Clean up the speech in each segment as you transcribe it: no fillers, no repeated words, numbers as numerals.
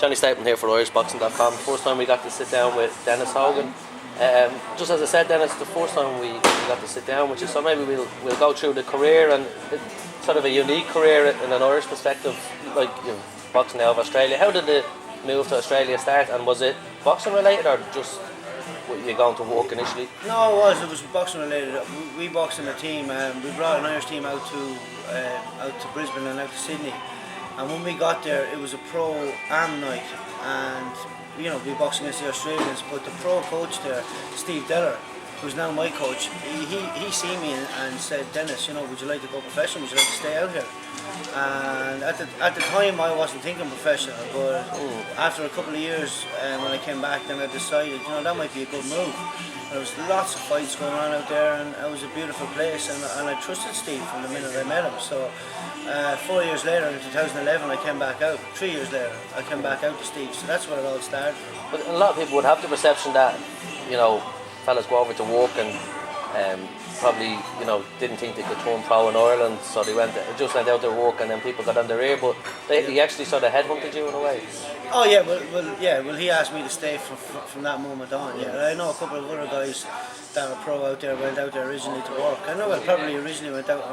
Johnny Stapleton here for IrishBoxing.com. First time we got to sit down with Denis Hogan. Just as I said, Denis, the first time we got to sit down with you, so maybe we'll go through the career, and it's sort of a unique career in an Irish perspective, like you're boxing out of Australia. How did the move to Australia start, and was it boxing related or just you going to work initially? No, it was boxing related. We boxed in a team, and we brought an Irish team out to Brisbane and out to Sydney. And when we got there, it was a pro-am night, and we boxed against the Australians. But the pro coach there, Steve Deller, who's now my coach, he seen me and said, Denis, would you like to go professional? Would you like to stay out here? And at the time, I wasn't thinking professional, but after a couple of years, when I came back, then I decided, that might be a good move. There was lots of fights going on out there, and it was a beautiful place, and I trusted Steve from the minute I met him. So 4 years later, in 2011, I came back out. 3 years later, I came back out to Steve. So that's where it all started. But a lot of people would have the perception that, fellas go over to work and probably, didn't think they could turn pro in Ireland, so they just went out to work, and then people got on their ear. But he actually sort of headhunted you in a way. Oh yeah, well, he asked me to stay from that moment on. Yeah, I know a couple of other guys that were pro out there went out there originally to work. I know I probably originally went out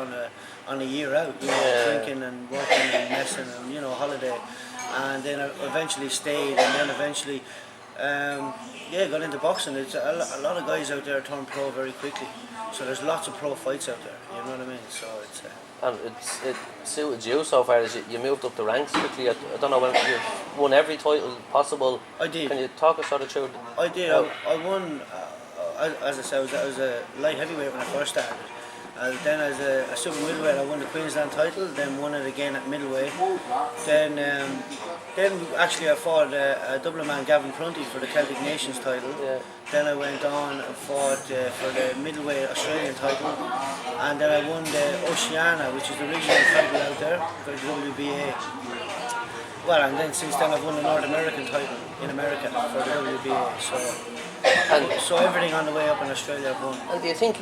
on a year out, drinking and working and messing and holiday, and then I eventually stayed, and then eventually. Got into boxing. It's a lot of guys out there turn pro very quickly, so there's lots of pro fights out there. You know what I mean? So it's. And it suited you so far as you moved up the ranks quickly. I don't know when you've won every title possible. I did. Can you talk us sort of through? I did. I won. As I said, I was a light heavyweight when I first started. Then as a super middleweight, I won the Queensland title. Then won it again at middleweight. Then actually I fought a Dublin man, Gavin Prunty, for the Celtic Nations title. Yeah. Then I went on and fought for the middleweight Australian title, and then I won the Oceania, which is the regional title out there for the WBA. Well, and then since then I've won the North American title in America for the WBA. So everything on the way up in Australia I've won. And do you think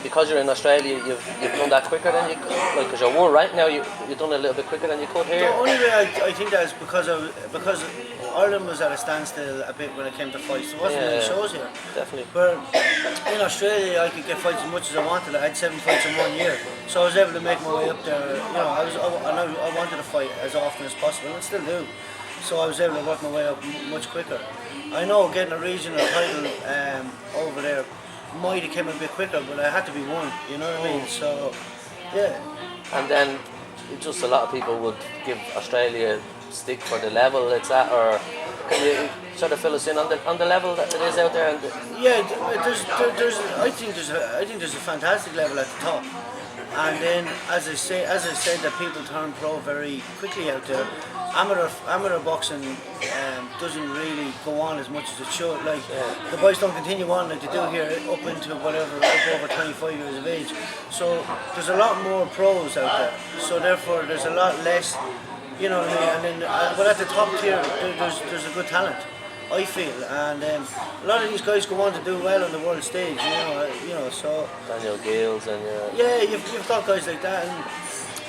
because you're in Australia, you've done that quicker than you could? Like, because you're right now, you've done it a little bit quicker than you could here? The only way I think that is because Ireland was at a standstill a bit when it came to fights. There wasn't many shows here. Definitely. But in Australia, I could get fights as much as I wanted. I had 7 fights in 1 year, so I was able to make my way up there. I wanted to fight as often as possible, and I still do. So I was able to work my way up much quicker. I know getting a regional title over there might have came a bit quicker, but I had to be won, you know what I mean? So, yeah. And then, just a lot of people would give Australia stick for the level it's at, or can you sort of fill us in on the level that it is out there? I think there's a fantastic level at the top. And then, as I said, that people turn pro very quickly out there. Amateur boxing doesn't really go on as much as it should. Like the boys don't continue on like they do here up into up over 25 years of age. So there's a lot more pros out there. So therefore, there's a lot less. You know what I mean? And then, but at the top tier, there's a good talent, I feel, and a lot of these guys go on to do well on the world stage. So Daniel Gales and you've got guys like that, and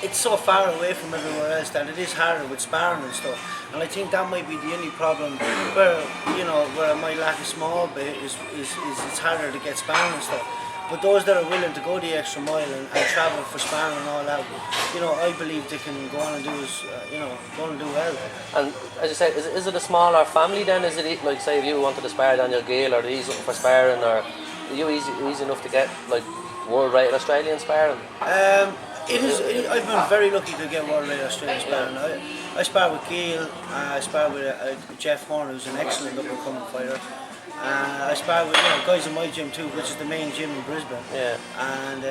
it's so far away from everywhere else that it is harder with sparring and stuff. And I think that might be the only problem where I might lack a small bit is it's harder to get sparring and stuff. But those that are willing to go the extra mile and travel for sparring and all that, I believe they can go on and do well. And as you said, is it a smaller family then? Is it like, say, if you wanted to spar Daniel Gale, or he's looking for sparring, or are you easy enough to get like world-rated Australian sparring? I've been very lucky to get world-rated Australian sparring. I spar with Gale, I spar with Jeff Horn, who's an excellent up-and-coming fighter. I spar with guys in my gym too, which is the main gym in Brisbane. Yeah. And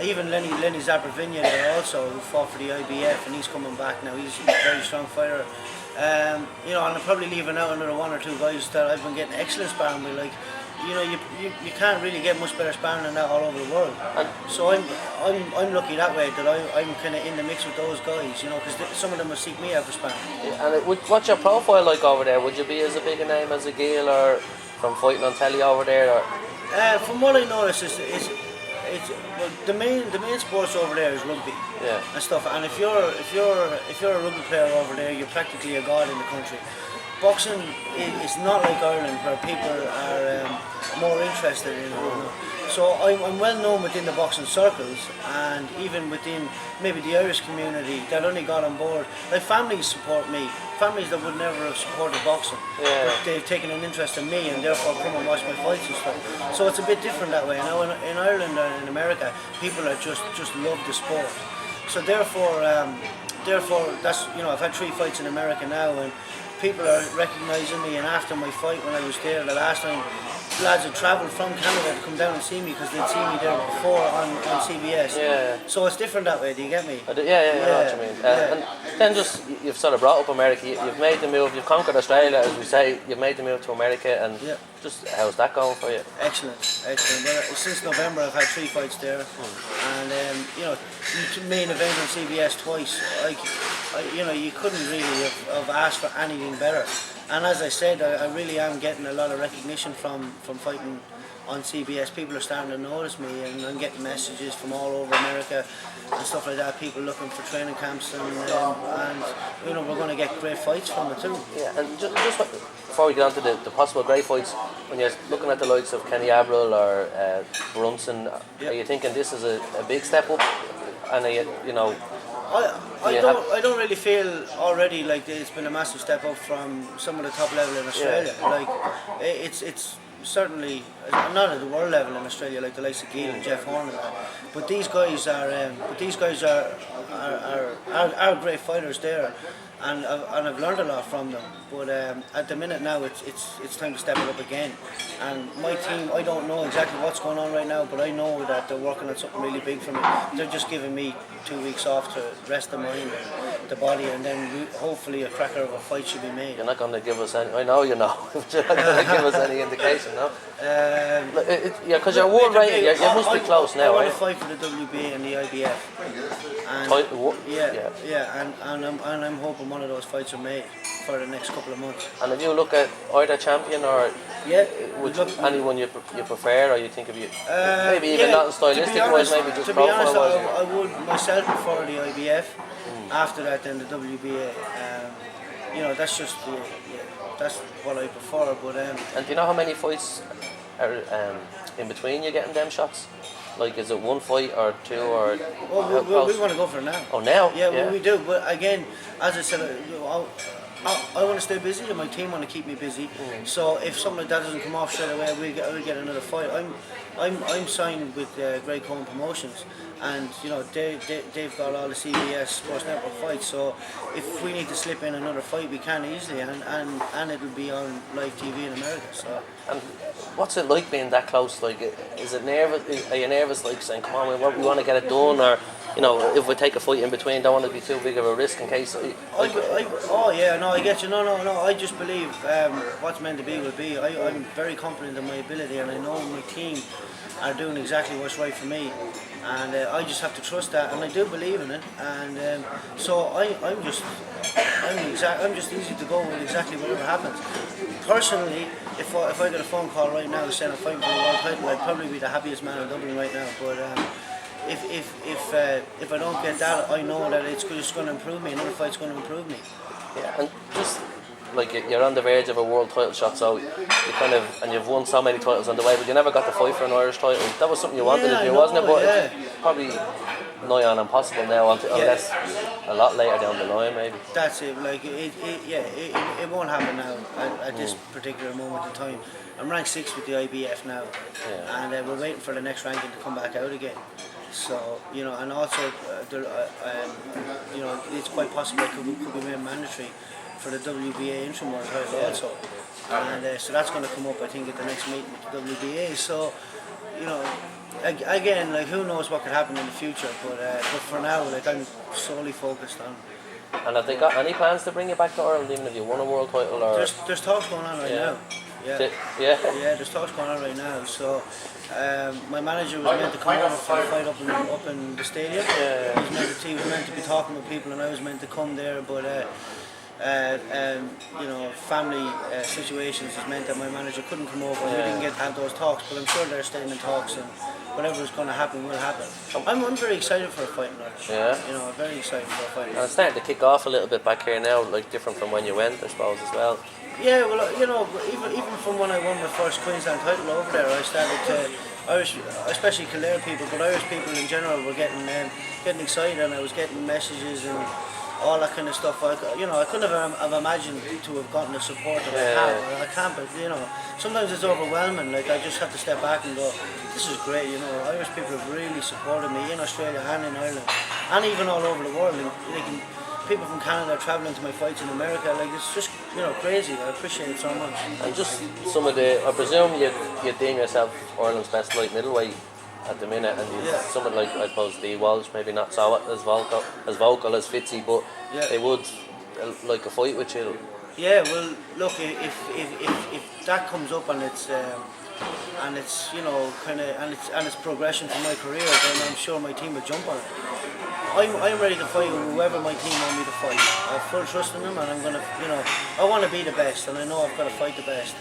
even Lenny Zabravinia there also, who fought for the IBF, and he's coming back now. He's a very strong fighter. And I'm probably leaving out another 1 or 2 guys that I've been getting excellent sparring with. Like, you can't really get much better sparring than that all over the world. And so I'm lucky that way that I'm kind of in the mix with those guys, because some of them will seek me out for sparring. Yeah, and what's your profile like over there? Would you be as big a name as a Gale, or from fighting on telly over there? Or? From what I notice, the main sports over there is rugby and stuff. And if you're a rugby player over there, you're practically a god in the country. boxing is not like Ireland where people are more interested in it. You know. So I'm well known within the boxing circles, and even within maybe the Irish community that only got on board. Like families support me, families that would never have supported boxing, but they've taken an interest in me and therefore come and watch my fights and stuff. So it's a bit different that way. Now in Ireland and in America, people are just love the sport. So therefore that's, you know, I've had 3 fights in America now, and people are recognising me. And after my fight when I was there the last time, lads had travelled from Canada to come down and see me because they'd seen me there before on CBS. Yeah. So it's different that way. Do you get me? I know what you mean. And then just you've sort of brought up America. You've made the move. You've conquered Australia, as we say. You've made the move to America, and just how's that going for you? Excellent. Well, since November, I've had 3 fights there, and you know, main event on CBS twice. You know, you couldn't really have asked for anything better. And as I said, I really am getting a lot of recognition from fighting on CBS. People are starting to notice me, and I'm getting messages from all over America and stuff like that. People looking for training camps, and you know, we're going to get great fights from it too. Yeah, and just before we get on to the possible great fights, when you're looking at the likes of Kenny Abril or Brunson, are you thinking this is a big step up? And you know, I don't really feel already like it's been a massive step up from some of the top level in Australia. Like it's certainly not at the world level in Australia, like the likes of Gil and Jeff Horn and that. But these guys are great fighters there, and I've learned a lot from them. But at the minute now, it's time to step it up again. And my team, I don't know exactly what's going on right now, but I know that they're working on something really big for me. They're just giving me 2 weeks off to rest the mind and the body, and then hopefully a cracker of a fight should be made. You're not going to give us any. I know you know. But you're not going to give us any indication, no. Yeah, because you're world rated. You must be close now, I want right? to fight for the WBA and the IBF. And and I'm hoping one of those fights are made for the next couple of months. And if you look at either champion or would look, anyone you prefer, or you think of you maybe even not stylistic wise, maybe just to be honest, profile wise? I would myself prefer the IBF. After that, then the WBA. You know, that's just that's what I prefer. But and do you know how many fights are in between you getting them shots? Like, is it 1 fight or 2 or? Well, we want to go for it now. Oh, now? Yeah, we do. But again, as I said, I want to stay busy, and my team want to keep me busy. So if something like that doesn't come off straight away, we'll get another fight. I'm signed with Greg Cohen Promotions, and you know they've got all the CBS Sports Network fights. So if we need to slip in another fight, we can easily, and it'll be on live TV in America. So. And what's it like being that close? Like, is it nervous? Are you nervous, like saying, "Come on, we want to get it done," or you know, if we take a fight in between, don't want to be too big of a risk in case. Oh yeah, no, I get you. No. I just believe what's meant to be will be. I'm very confident in my ability, and I know my team are doing exactly what's right for me, and I just have to trust that, and I do believe in it. And so I'm just easy to go with exactly whatever happens. Personally, if I got a phone call right now saying I'm fighting for the world title, I'd probably be the happiest man in Dublin right now. But if I don't get that, I know that it's just going to improve me. Another fight's going to improve me. Yeah, and just like you're on the verge of a world title shot, so you kind of, and you've won so many titles on the way, but you never got to fight for an Irish title. That was something you wanted, wasn't it? But it's probably nigh on impossible now, unless a lot later down the line, maybe. That's it. Like it won't happen now at this particular moment in time. I'm ranked 6th with the IBF now, and we're waiting for the next ranking to come back out again. So you know, and also you know, it's quite possible it could be made mandatory for the WBA interim world title also, and so that's going to come up, I think, at the next meeting with the WBA. So you know, again, like who knows what could happen in the future, but for now, like I'm solely focused on. And have they got any plans to bring you back to Ireland, even if you won a world title? Or there's talks going on right now. Yeah, there's talks going on right now. So my manager was meant to come over for a fight up in the stadium. He was meant to be talking with people, and I was meant to come there, but you know, family situations has meant that my manager couldn't come over. We didn't get to have those talks, but I'm sure they're staying in talks, and whatever is going to happen will happen. I'm very excited for a fight in Ireland. Yeah. You know, I'm very excited for a fight. And it's starting to kick off a little bit back here now, like different from when you went, I suppose, as well. Yeah, well, you know, even from when I won my first Queensland title over there, I started to Irish, especially Kildare people, but Irish people in general were getting excited, and I was getting messages and all that kind of stuff. You know, I couldn't have imagined to have gotten the support that I have. I can't, but you know, sometimes it's overwhelming. Like I just have to step back and go, this is great. You know, Irish people have really supported me in Australia and in Ireland, and even all over the world. Like, people from Canada travelling to my fights in America, like it's just, you know, crazy. I appreciate it so much. And just some of the, I presume you deem yourself Ireland's best light middleweight at the minute, and someone like, I suppose, Dee Walsh, maybe not so as vocal as Fitzy, but they would like a fight with you. Yeah, well, look, if that comes up and it's you know and it's progression for my career, then I'm sure my team will jump on it. I'm ready to fight with whoever my team want me to fight. I have full trust in them, and I'm gonna, you know, I want to be the best, and I know I've got to fight the best.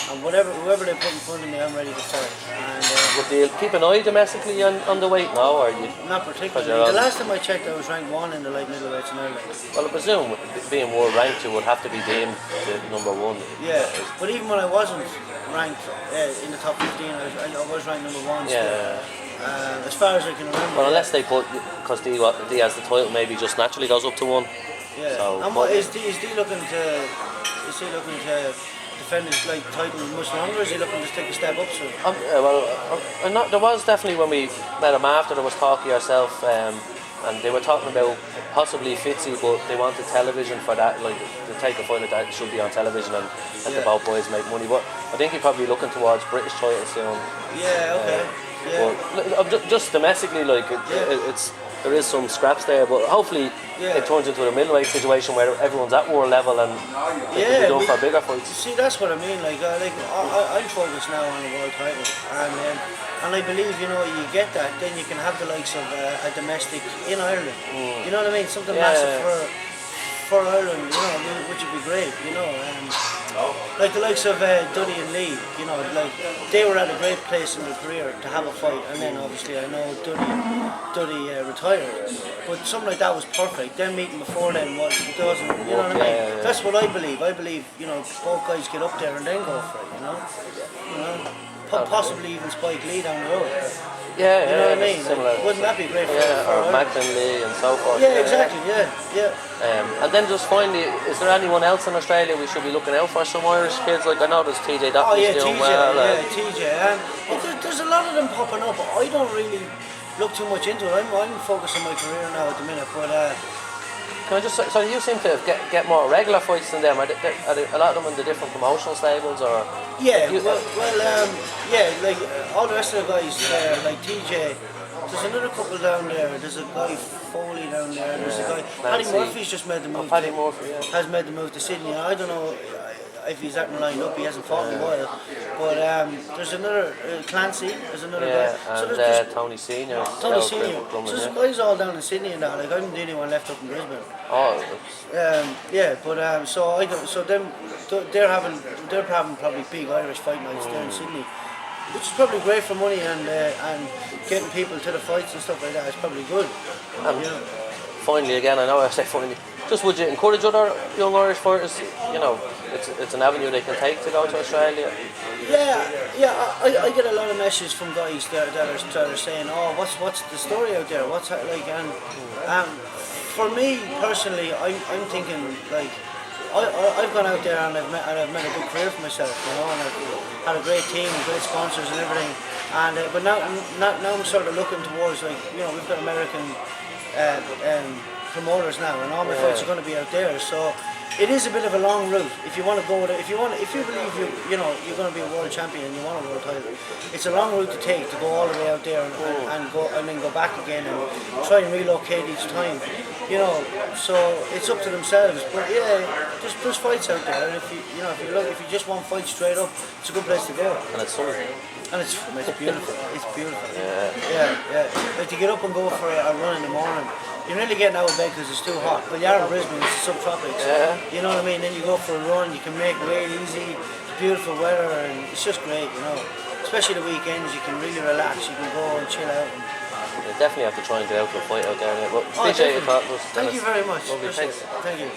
And whoever they put in front of me, I'm ready to fight. And would you keep an eye domestically on the weight now, or you? Not particularly. The last time I checked, I was ranked 1 in the light middleweights in Ireland. Well, I presume being world ranked, you would have to be deemed the number 1. Yeah, but even when I wasn't ranked in the top 15, I was ranked number 1 still. Yeah. As far as I can remember. Well, unless they put, because Dee has the title, maybe just naturally goes up to 1. Yeah. So, and what is Dee looking to? Is he looking to defend his title much longer? Or is he looking to take a step up soon? There was definitely, when we met him after, there was talk of yourself, and they were talking about possibly Fitzy, but they wanted television for that, like to take a fight like that should be on television and the both boys make money. But I think he's probably looking towards British titles soon. Yeah. Okay. But just domestically, like there is some scraps there, but hopefully it turns into a middleweight situation where everyone's at world level and they can be done for bigger fights. See, that's what I mean. I'm focused now on the world title, and I believe, you know, you get that, then you can have the likes of a domestic in Ireland. You know what I mean? Something massive for Ireland, you know, which would be great, you know. Like the likes of Duddy and Lee, you know, like they were at a great place in their career to have a fight, and then obviously I know Duddy retired, but something like that was perfect. Them meeting before then wasn't, you know what I mean? Yeah. That's what I believe. I believe, you know, both guys get up there and then go for it, you know. Possibly even Spike Lee down the road. Yeah, you know what I mean? Similar. Wouldn't that be great for or Macklin Lee and so forth. Yeah, exactly, yeah. And then just finally, is there anyone else in Australia we should be looking out for? Some Irish kids, like I know there's TJ Dottney's doing well. TJ. There's a lot of them popping up. I don't really look too much into it. I'm focused on my career now at the minute, but can I just so you seem to get more regular fights than them? Are a lot of them in the different promotional stables, or? Yeah, like all the rest of the guys there, like TJ. There's another couple down there. There's a guy Foley down there. There's a guy. Paddy Murphy's just made the move. Paddy Murphy has made the move to Sydney. I don't know if he's acting lined up. He hasn't fought in a while. But there's another Clancy. There's another guy. And so Tony Senior. So there's guys all down in Sydney and that. Like I'm the only one left up in Brisbane. They're having probably big Irish fight nights there in Sydney, which is probably great for money and getting people to the fights and stuff like that. It's probably good. Finally, again, I know I say finally, just would you encourage other young Irish fighters? You know, it's an avenue they can take to go to Australia. I get a lot of messages from guys that are saying, oh, what's the story out there? What's like, and for me personally, I'm thinking like. I've gone out there and I've made a good career for myself, you know, and I've had a great team and great sponsors and everything. And but now I'm sort of looking towards, like, you know, we've got American promoters now, and all my fights are going to be out there. So it is a bit of a long route. If you want to go with it, if you believe you're going to be a world champion and you want a world title, it's a long route to take to go all the way out there and then go back again and try and relocate each time. You know, so it's up to themselves. But yeah, there's fights out there, and if you just want fights straight up, it's a good place to go. And it's summer. And it's beautiful. It's beautiful. Yeah. Like to get up and go for a run in the morning. You're nearly getting out of bed because it's too hot. But you are in Brisbane, it's the subtropics. Yeah. You know what I mean? Then you go for a run, you can make weight easy, it's beautiful weather, and it's just great, you know. Especially the weekends, you can really relax, you can go and chill out. You definitely have to try and get out to a fight out there. But appreciate your thought. Thank you very much. Lovely, thanks. Thank you.